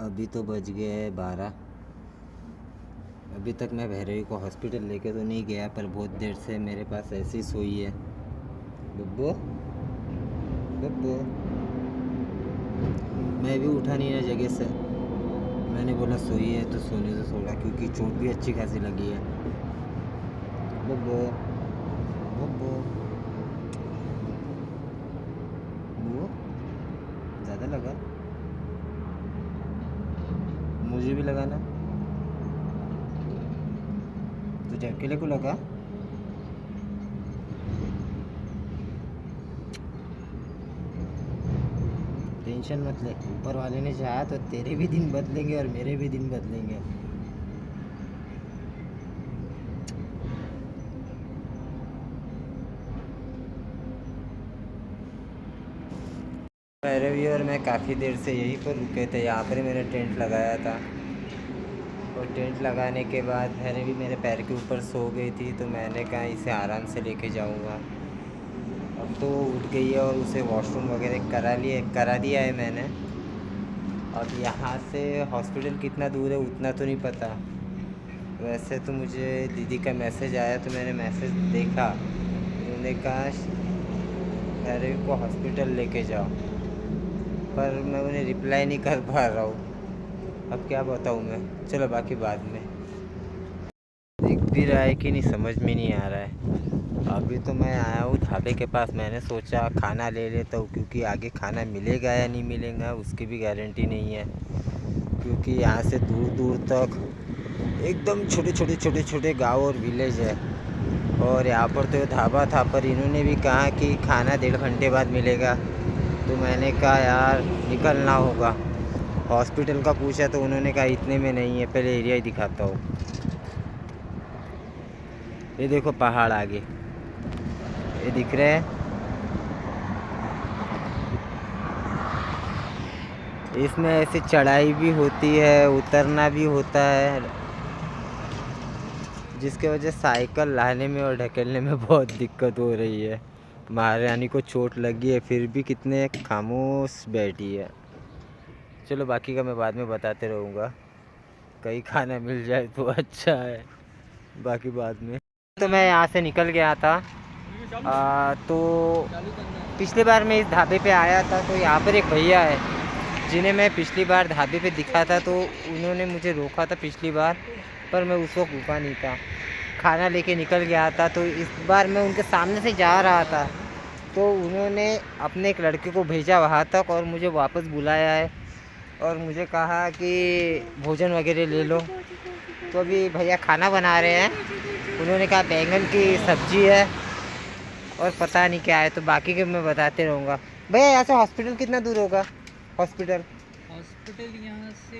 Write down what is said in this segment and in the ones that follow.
अभी तो बज गए हैं 12। अभी तक मैं भैरवी को हॉस्पिटल लेके तो नहीं गया, पर बहुत देर से मेरे पास ऐसी सोई है। बब्बू बब्बू, मैं भी उठा नहीं ना जगह से। मैंने बोला सोई है तो सोने से छोड़ा, क्योंकि चोट भी अच्छी खासी लगी है। बब्बू बब्बू बब्बू, ज़्यादा लगा? मुझे भी लगा ना। तुझे अकेले को लगा? टेंशन मत ले, ऊपर वाले ने चाहा तो तेरे भी दिन बदलेंगे और मेरे भी दिन बदलेंगे। भैरवी और मैं काफ़ी देर से यहीं पर रुके थे। यहाँ पर मैंने टेंट लगाया था, और टेंट लगाने के बाद भैरवी मेरे पैर के ऊपर सो गई थी, तो मैंने कहा इसे आराम से लेके जाऊँगा। अब तो वो उठ गई है और उसे वॉशरूम वगैरह करा दिया है मैंने। अब यहाँ से हॉस्पिटल कितना दूर है उतना तो नहीं पता। वैसे तो मुझे दीदी का मैसेज आया, तो मैंने मैसेज देखा। उन्होंने कहा भैरवी को हॉस्पिटल लेके जाओ, पर मैं उन्हें रिप्लाई नहीं कर पा रहा हूँ। अब क्या बताऊँ मैं, चलो बाकी बाद में। दिख भी रहा है कि नहीं समझ में नहीं आ रहा है। अभी तो मैं आया हूँ ढाबे के पास। मैंने सोचा खाना ले लेता हूँ, क्योंकि आगे खाना मिलेगा या नहीं मिलेगा उसकी भी गारंटी नहीं है। क्योंकि यहाँ से दूर दूर तक एकदम छोटे छोटे गांव और विलेज है, और यहाँ पर तो ढाबा था, पर इन्होंने भी कहा कि खाना 1.5 घंटे बाद मिलेगा। तो मैंने कहा यार निकलना होगा। हॉस्पिटल का पूछा तो उन्होंने कहा इतने में नहीं है, पहले एरिया ही दिखाता हूँ। ये देखो पहाड़ आगे, ये दिख रहे हैं। इसमें ऐसे चढ़ाई भी होती है, उतरना भी होता है, जिसके वजह साइकिल लाने में और ढकेलने में बहुत दिक्कत हो रही है। महारानी को चोट लगी है, फिर भी कितने खामोश बैठी है। चलो बाकी का मैं बाद में बताते रहूँगा, कहीं खाना मिल जाए तो अच्छा है, बाकी बाद में। तो मैं यहाँ से निकल गया था। तो पिछली बार मैं इस ढाबे पे आया था, तो यहाँ पर एक भैया है जिन्हें मैं पिछली बार ढाबे पे दिखा था, तो उन्होंने मुझे रोका था पिछली बार, पर मैं उस वक्त रुका नहीं था, खाना लेके निकल गया था। तो इस बार मैं उनके सामने से जा रहा था, तो उन्होंने अपने एक लड़के को भेजा वहाँ तक और मुझे वापस बुलाया है, और मुझे कहा कि भोजन वगैरह ले लो। तो अभी भैया खाना बना रहे हैं। उन्होंने कहा बैंगन की सब्जी है और पता नहीं क्या है, तो बाकी के मैं बताते रहूँगा। भैया यहाँ से हॉस्पिटल कितना दूर होगा? हॉस्पिटल यहाँ से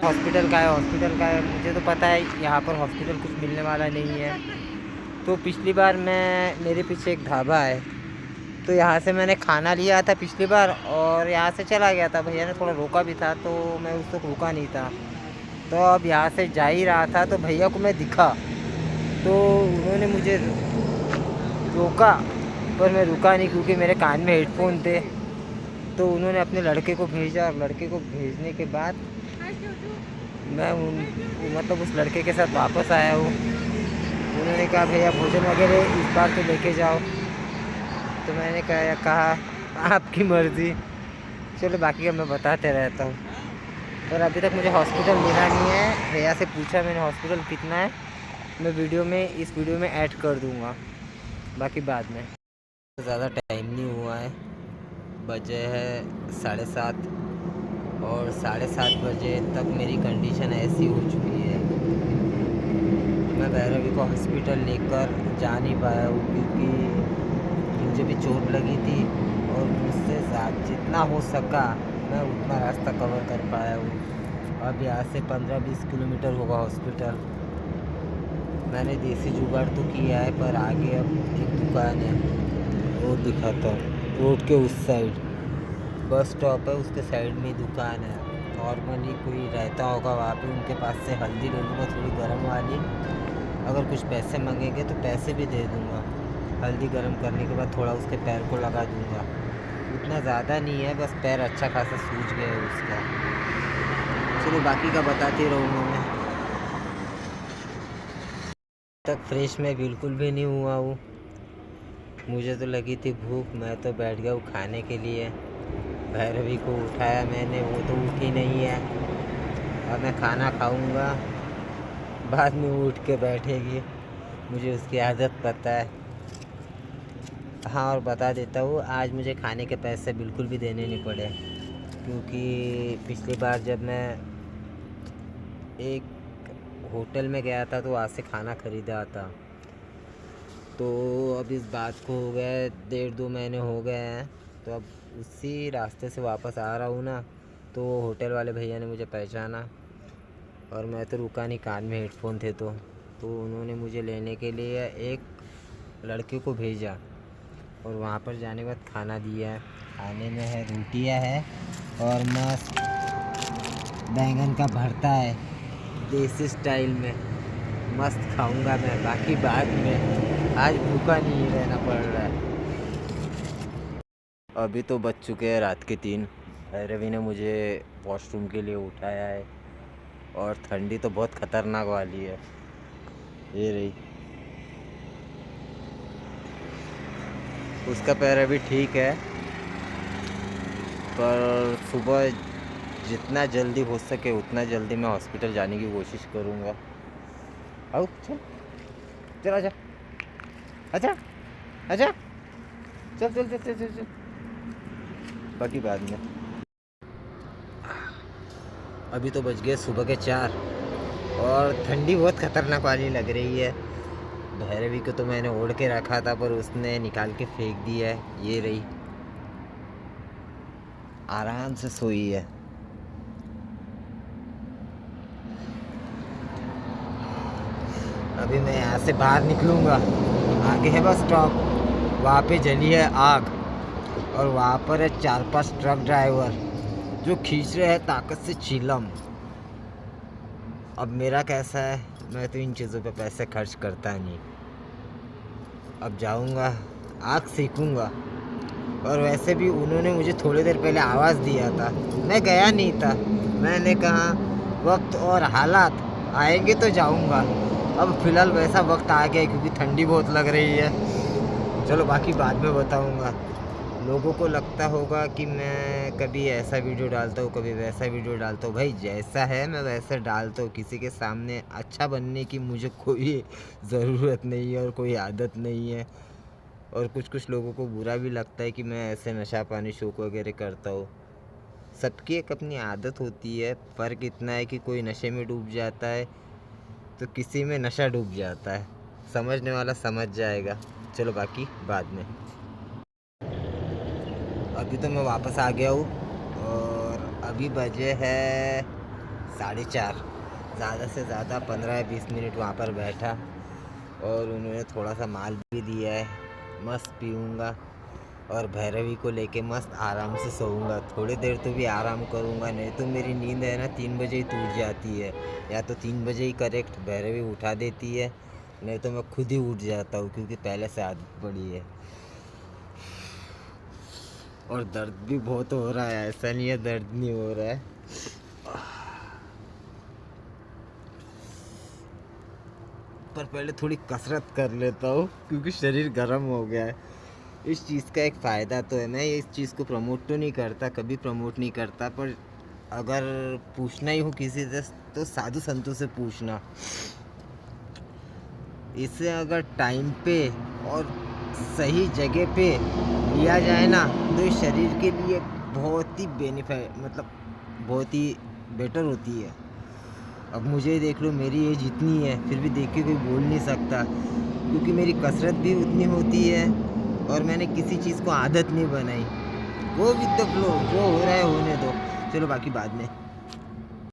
हॉस्पिटल का है मुझे तो पता है, यहाँ पर हॉस्पिटल कुछ मिलने वाला नहीं है। तो पिछली बार मेरे पीछे एक ढाबा है, तो यहाँ से मैंने खाना लिया था पिछली बार और यहाँ से चला गया था। भैया ने थोड़ा रोका भी था, तो मैं उस वक्त रुका नहीं था। तो अब यहाँ से जा ही रहा था, तो भैया को मैं दिखा, तो उन्होंने मुझे रोका, पर मैं रुका नहीं, क्योंकि मेरे कान में हेडफोन थे। तो उन्होंने अपने लड़के को भेजा, और लड़के को भेजने के बाद मैं मतलब उस लड़के के साथ वापस आया हूँ। उन्होंने कहा भैया भोजन वगैरह इस बार तो लेके जाओ, तो मैंने कहा आपकी मर्ज़ी। चलो बाकी का मैं बताते रहता हूँ। पर अभी तक मुझे हॉस्पिटल मिला नहीं है। भैया से पूछा मैंने हॉस्पिटल कितना है, मैं इस वीडियो में ऐड कर दूँगा, बाकी बाद में। ज़्यादा टाइम नहीं हुआ है, बजे है 7:30, और 7:30 बजे तक मेरी कंडीशन ऐसी हो चुकी है। मैं भैरवी को हॉस्पिटल लेकर जा नहीं पाया हूँ, क्योंकि मुझे भी चोट लगी थी, और मुझसे जितना हो सका मैं उतना रास्ता कवर कर पाया हूँ। अब यहाँ से 15-20 किलोमीटर होगा हॉस्पिटल। मैंने देसी जुगाड़ तो किया है, पर आगे अब एक दुकान है, वो दिखाता हूँ। रोड के उस साइड बस स्टॉप है, उसके साइड में दुकान है। नॉर्मली कोई रहता होगा वहाँ पे, उनके पास से हल्दी ले लूँगा थोड़ी गर्म वाली। अगर कुछ पैसे मांगेंगे तो पैसे भी दे दूँगा। हल्दी गर्म करने के बाद थोड़ा उसके पैर को लगा दूँगा। उतना ज़्यादा नहीं है, बस पैर अच्छा खासा सूज गया है उसका। चलो बाकी का बताते रहूँगा मैं। तक फ्रेश में बिल्कुल भी नहीं हुआ हूँ। मुझे तो लगी थी भूख, मैं तो बैठ गया हूँ खाने के लिए। भैरवी को उठाया मैंने, वो तो उठी नहीं है। अब मैं खाना खाऊंगा, बाद में उठ के बैठेगी, मुझे उसकी आदत पता है। हाँ, और बता देता हूँ, आज मुझे खाने के पैसे बिल्कुल भी देने नहीं पड़े, क्योंकि पिछली बार जब मैं एक होटल में गया था तो वहाँ से खाना ख़रीदा था। तो अब इस बात को हो गए 1.5-2 महीने हो गए हैं। तो अब उसी रास्ते से वापस आ रहा हूँ ना, तो होटल वाले भैया ने मुझे पहचाना और मैं तो रुका नहीं, कान में हेडफोन थे तो उन्होंने मुझे लेने के लिए एक लड़के को भेजा और वहाँ पर जाने के बाद खाना दिया। खाने में है रोटियाँ है और मस्त बैंगन का भरता है देसी स्टाइल में, मस्त खाऊंगा मैं। बाकी बाद में, आज भूखा नहीं रहना पड़ रहा है। अभी तो बज चुके हैं रात के 3। रवि ने मुझे वॉशरूम के लिए उठाया है और ठंडी तो बहुत ख़तरनाक वाली है। ये रही, उसका पैर अभी ठीक है, पर सुबह जितना जल्दी हो सके उतना जल्दी मैं हॉस्पिटल जाने की कोशिश करूँगा। आओ चल, चल आजा, आजा आजा, चल चल चल चल चल चल। बाकी बाद में। अभी तो बज गए सुबह के 4 और ठंडी बहुत ख़तरनाक वाली लग रही है। भैरवी को तो मैंने ओढ़ के रखा था पर उसने निकाल के फेंक दिया है। ये रही, आराम से सोई है। अभी मैं यहाँ से बाहर निकलूँगा, आगे है बस स्टॉप, वहाँ पे जली है आग और वहाँ पर है 4-5 ट्रक ड्राइवर जो खींच रहे हैं ताकत से चिलम। अब मेरा कैसा है, मैं तो इन चीज़ों पे पैसे खर्च करता नहीं। अब जाऊँगा, आग सेकूँगा। और वैसे भी उन्होंने मुझे थोड़ी देर पहले आवाज़ दिया था, मैं गया नहीं था। मैंने कहा वक्त और हालात आएंगे तो जाऊँगा। अब फ़िलहाल वैसा वक्त आ गया क्योंकि ठंडी बहुत लग रही है। चलो बाकी बाद में बताऊँगा। लोगों को लगता होगा कि मैं कभी ऐसा वीडियो डालता हूँ, कभी वैसा वीडियो डालता हूँ। भाई जैसा है मैं वैसा डालता हूँ, किसी के सामने अच्छा बनने की मुझे कोई ज़रूरत नहीं है और कोई आदत नहीं है। और कुछ लोगों को बुरा भी लगता है कि मैं ऐसे नशा पानी शौक वगैरह करता हूँ। सबकी एक अपनी आदत होती है, फ़र्क इतना है कि कोई नशे में डूब जाता है तो किसी में नशा डूब जाता है। समझने वाला समझ जाएगा। चलो बाकी बाद में। अभी तो मैं वापस आ गया हूँ और अभी बजे है 4:30। ज़्यादा से ज़्यादा 15-20 मिनट वहाँ पर बैठा और उन्होंने थोड़ा सा माल भी दिया है। मस्त पीऊँगा और भैरवी को लेके मस्त आराम से सोऊंगा। थोड़ी देर तो भी आराम करूँगा, नहीं तो मेरी नींद है ना 3 बजे ही टूट जाती है, या तो 3 बजे ही करेक्ट भैरवी उठा देती है, नहीं तो मैं खुद ही उठ जाता हूँ क्योंकि पहले से आदत पड़ी है। और दर्द भी बहुत हो रहा है, ऐसा नहीं है दर्द नहीं हो रहा है। पर पहले थोड़ी कसरत कर लेता हूँ क्योंकि शरीर गर्म हो गया है। इस चीज़ का एक फ़ायदा तो है, मैं इस चीज़ को प्रमोट तो नहीं करता, कभी प्रमोट नहीं करता, पर अगर पूछना ही हो किसी से तो साधु संतों से पूछना। इसे अगर टाइम पे और सही जगह पे लिया जाए ना तो इस शरीर के लिए बहुत ही बेनिफिट, मतलब बहुत ही बेटर होती है। अब मुझे देख लो, मेरी एज इतनी है फिर भी देख के कोई बोल नहीं सकता क्योंकि मेरी कसरत भी उतनी होती है और मैंने किसी चीज़ को आदत नहीं बनाई। वो विद द फ्लो, जो हो रहा है होने दो। चलो बाकी बाद में।